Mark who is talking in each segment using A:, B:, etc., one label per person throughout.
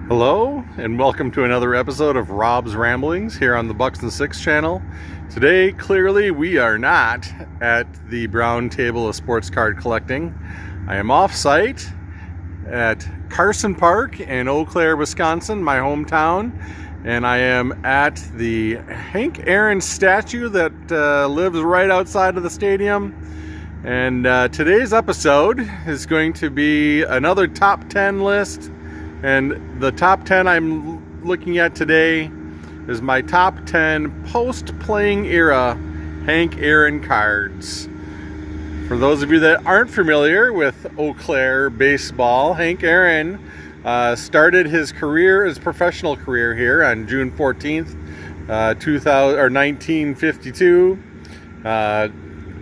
A: Hello and welcome to another episode of Rob's Ramblings here on the Bucks and Six channel. Today, clearly, we are not at the Brown Table of Sports Card Collecting. I am off-site at Carson Park in Eau Claire, Wisconsin, my hometown, and I am at the Hank Aaron statue that lives right outside of the stadium. And today's episode is going to be another top 10 list. And the top 10 I'm looking at today is my top 10 post-playing era Hank Aaron cards. For those of you that aren't familiar with Eau Claire baseball, Hank Aaron started his professional career here on June 14th, 1952.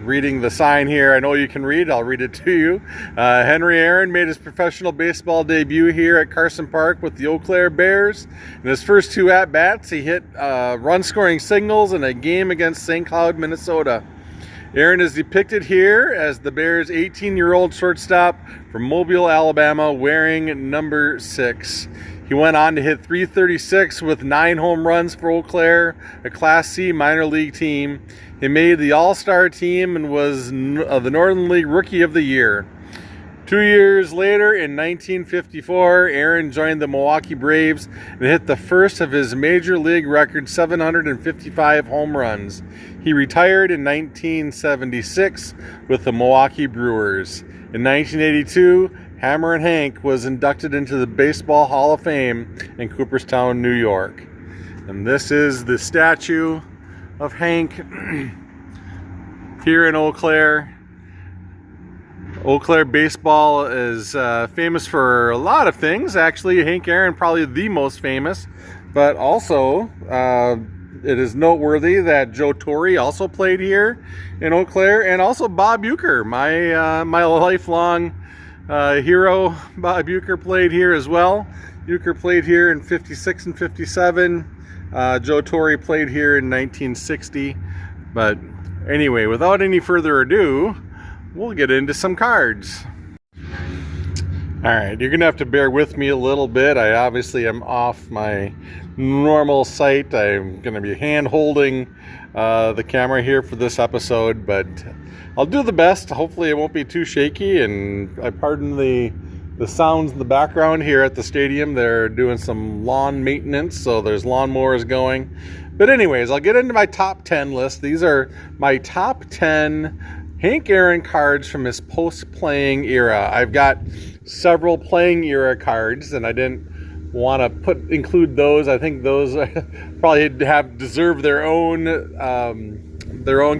A: Reading the sign here, I know you can read, I'll read it to you. Henry Aaron made his professional baseball debut here at Carson Park with the Eau Claire Bears. In his first two at-bats, he hit run-scoring singles in a game against St. Cloud, Minnesota. Aaron is depicted here as the Bears' 18-year-old shortstop from Mobile, Alabama, wearing number 6. He went on to hit .336 with 9 home runs for Eau Claire, a Class C minor league team. He made the All-Star team and was the Northern League Rookie of the Year. 2 years later, in 1954, Aaron joined the Milwaukee Braves and hit the first of his major league record 755 home runs. He retired in 1976 with the Milwaukee Brewers. In 1982, Hammer and Hank was inducted into the Baseball Hall of Fame in Cooperstown, New York. And this is the statue of Hank here in Eau Claire. Eau Claire baseball is famous for a lot of things. Actually, Hank Aaron probably the most famous, but also it is noteworthy that Joe Torre also played here in Eau Claire, and also Bob Uecker, my lifelong hero. Bob Uecker played here as well. Uecker played here in 56 and 57. Joe Torre played here in 1960. But anyway, without any further ado, we'll get into some cards. Alright, you're going to have to bear with me a little bit. I obviously am off my normal site. I'm going to be hand-holding the camera here for this episode, but I'll do the best. Hopefully it won't be too shaky, and I pardon the sounds in the background here at the stadium. They're doing some lawn maintenance, so there's lawnmowers going. But anyways, I'll get into my top 10 list. These are my top 10 Hank Aaron cards from his post-playing era. I've got several playing era cards, and I didn't want to include those. I think those probably deserve their own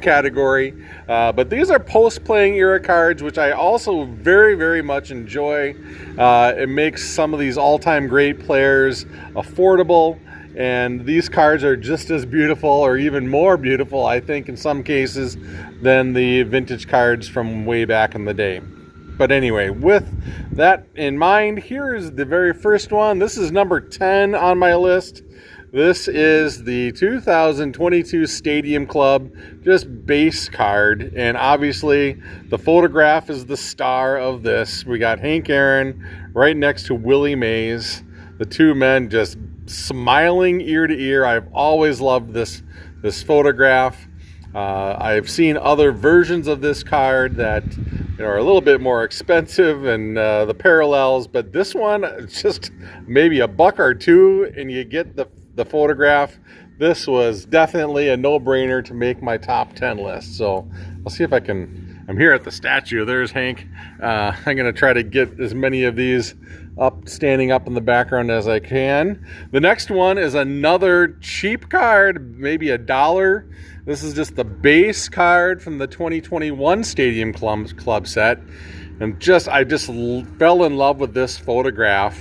A: category. But these are post-playing era cards, which I also very, very much enjoy. It makes some of these all-time great players affordable, and these cards are just as beautiful, or even more beautiful, I think, in some cases, than the vintage cards from way back in the day. But anyway, with that in mind, here is the very first one. This is number 10 on my list. This is the 2022 Stadium Club, just base card, and obviously the photograph is the star of this. We got Hank Aaron right next to Willie Mays, the two men just smiling ear to ear. I've always loved this photograph. I've seen other versions of this card that are a little bit more expensive, and the parallels, but this one, just maybe $1 or $2 and you get the photograph. This was definitely a no-brainer to make my top 10 list. So I'll see if I can. I'm here at the statue. There's Hank. I'm going to try to get as many of these standing up in the background as I can. The next one is another cheap card, maybe $1. This is just the base card from the 2021 Stadium Club set. And I just fell in love with this photograph.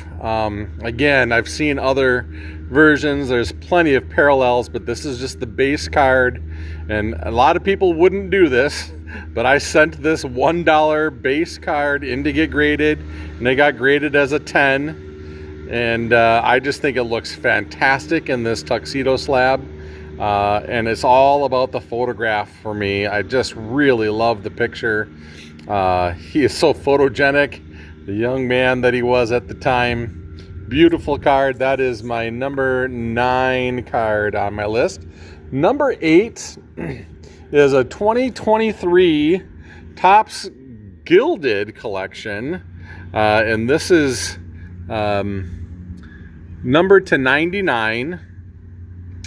A: Again, I've seen other versions. There's plenty of parallels, but this is just the base card. And a lot of people wouldn't do this, but I sent this $1 base card in to get graded, and they got graded as a 10. And I just think it looks fantastic in this tuxedo slab. And it's all about the photograph for me. I just really love the picture. He is so photogenic, the young man that he was at the time. beautiful card. That is my number 9 card on my list. Number 8 is a 2023 Topps Gilded collection. And this is numbered to 99.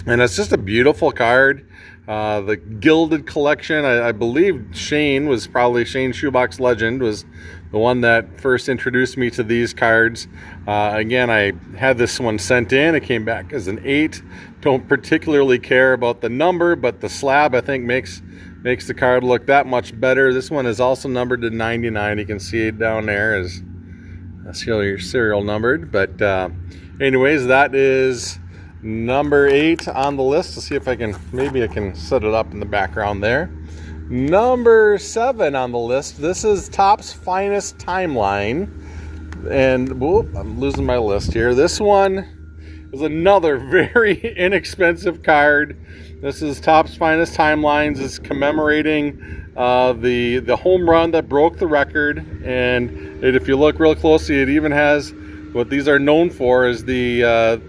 A: And it's just a beautiful card. The Gilded collection, I believe Shane Shoebox Legend was the one that first introduced me to these cards. Again, I had this one sent in. It came back as an 8. Don't particularly care about the number, but the slab I think makes the card look that much better. This one is also numbered to 99. You can see it down there as serial numbered. But anyways, that is number 8 on the list. Let's see if maybe I can set it up in the background there. Number 7 on the list. This is Topps Finest Timeline. And whoop, I'm losing my list here. This one is another very inexpensive card. This is Topps Finest Timelines. It's commemorating the home run that broke the record. And if you look real closely, it even has what these are known for is the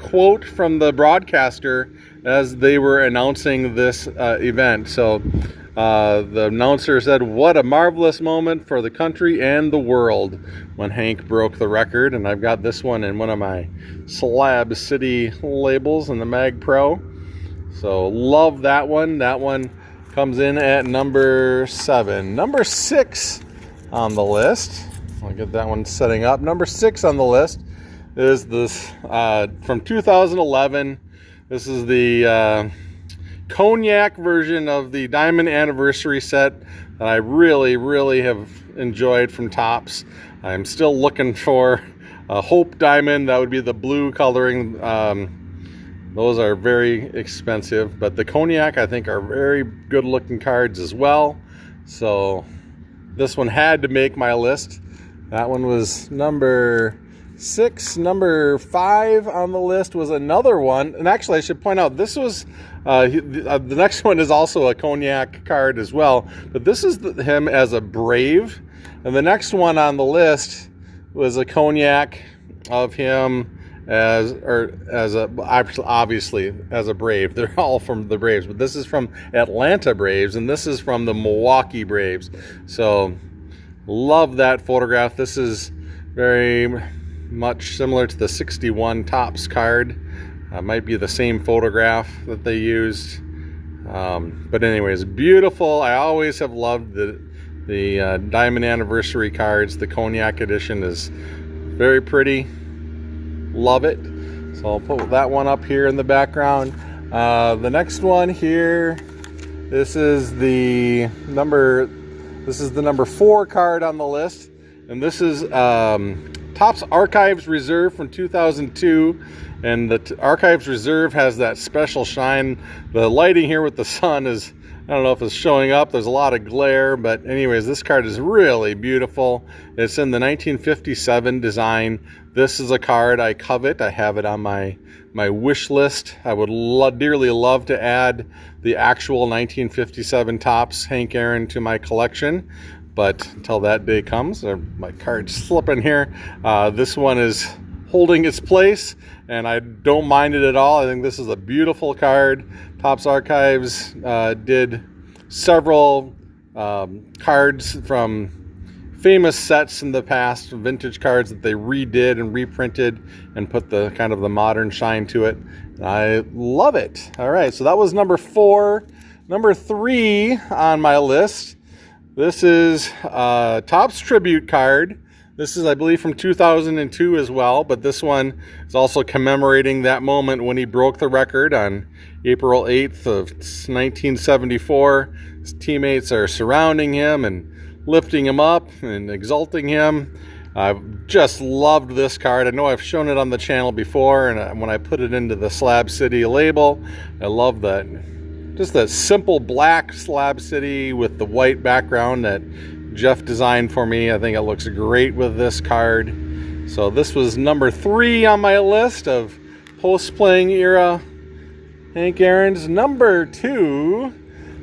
A: quote from the broadcaster as they were announcing this event. So the announcer said, "What a marvelous moment for the country and the world," when Hank broke the record. And I've got this one in one of my Slab City labels in the Mag Pro. So love that one. That one comes in at number 7. Number 6 on the list. I'll get that one setting up. Number 6 on the list is this from 2011. This is the cognac version of the Diamond Anniversary set that I really have enjoyed from Topps. I'm still looking for a Hope Diamond. That would be the blue coloring. Those are very expensive, but the cognac I think are very good looking cards as well. So this one had to make my list. That one was number 6. Number 5 on the list was another one, and actually I should point out this was the next one is also a cognac card as well, but this is him as a Brave, and the next one on the list was a cognac of him obviously as a Brave. They're all from the Braves, but this is from Atlanta Braves, and this is from the Milwaukee Braves. So love that photograph. This is very much similar to the 61 Topps card. Might be the same photograph that they used. But anyways, beautiful. I always have loved the Diamond Anniversary cards. The Cognac edition is very pretty. Love it. So I'll put that one up here in the background. The next one here, this is the number 4 card on the list, and this is Topps Archives Reserve from 2002, and the Archives Reserve has that special shine. The lighting here with the sun is, I don't know if it's showing up. There's a lot of glare, but anyways, this card is really beautiful. It's in the 1957 design. This is a card I covet. I have it on my wish list. I would dearly love to add the actual 1957 Topps Hank Aaron to my collection, but until that day comes, my card's slipping here. This one is holding its place, and I don't mind it at all. I think this is a beautiful card. Topps Archives did several cards from famous sets in the past, vintage cards that they redid and reprinted and put the kind of the modern shine to it. I love it. All right, so that was number 4. Number 3 on my list, this is Topps Tribute card. This is, I believe, from 2002 as well, but this one is also commemorating that moment when he broke the record on April 8th of 1974. His teammates are surrounding him and lifting him up and exalting him. I've just loved this card. I know I've shown it on the channel before, and when I put it into the Slab City label, I love that. Just that simple black Slab City with the white background that Jeff designed for me. I think it looks great with this card. So this was number 3 on my list of post-playing era Hank Aaron's. Number 2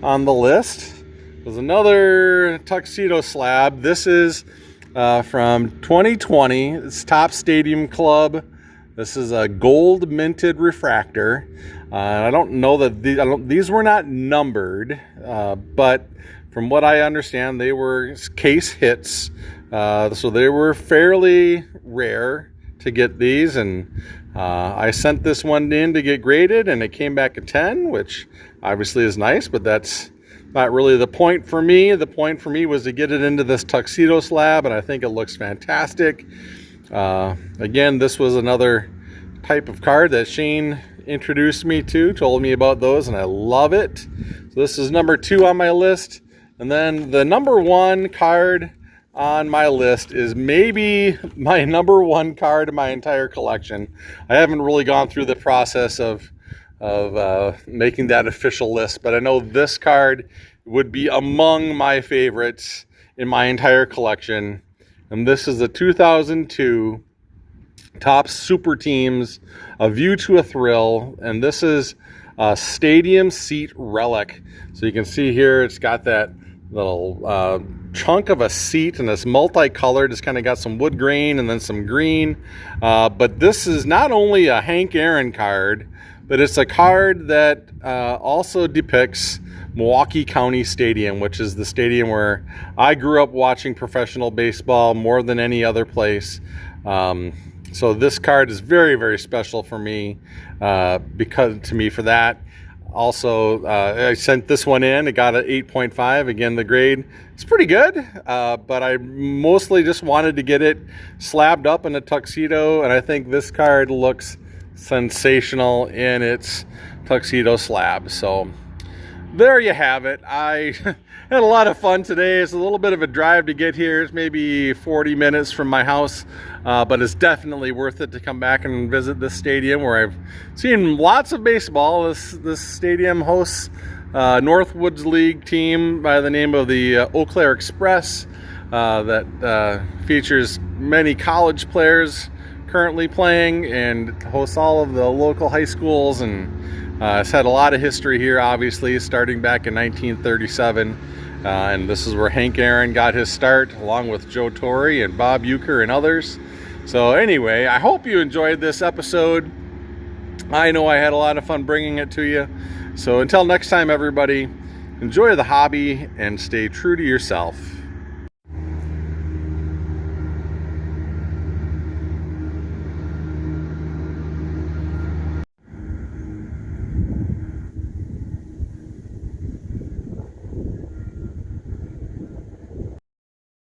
A: on the list was another tuxedo slab. This is from 2020. It's Topps Stadium Club This is a gold minted refractor. I don't know that these were not numbered, but from what I understand, they were case hits. So they were fairly rare to get these, and I sent this one in to get graded, and it came back a 10, which obviously is nice, but that's not really the point for me. The point for me was to get it into this tuxedo slab, and I think it looks fantastic. Again, this was another type of card that Shane introduced me to, told me about those, and I love it. So this is number 2 on my list. And then the number 1 card on my list is maybe my number 1 card in my entire collection. I haven't really gone through the process of making that official list, but I know this card would be among my favorites in my entire collection. And this is the 2002 Topps Super Teams, A View to a Thrill, and this is a stadium seat relic. So you can see here it's got that little chunk of a seat, and it's multicolored. It's kind of got some wood grain and then some green. But this is not only a Hank Aaron card, but it's a card that also depicts Milwaukee County Stadium, which is the stadium where I grew up watching professional baseball more than any other place. So this card is very, very special for me, for that. Also, I sent this one in. It got an 8.5. Again, the grade is pretty good, but I mostly just wanted to get it slabbed up in a tuxedo, and I think this card looks sensational in its tuxedo slab. So there you have it. I had a lot of fun today. It's a little bit of a drive to get here. It's maybe 40 minutes from my house, but it's definitely worth it to come back and visit this stadium where I've seen lots of baseball. This stadium hosts Northwoods League team by the name of the Eau Claire Express that features many college players currently playing and hosts all of the local high schools, and it's had a lot of history here, obviously, starting back in 1937. And this is where Hank Aaron got his start, along with Joe Torre and Bob Uecker and others. So anyway, I hope you enjoyed this episode. I know I had a lot of fun bringing it to you. So until next time, everybody, enjoy the hobby and stay true to yourself.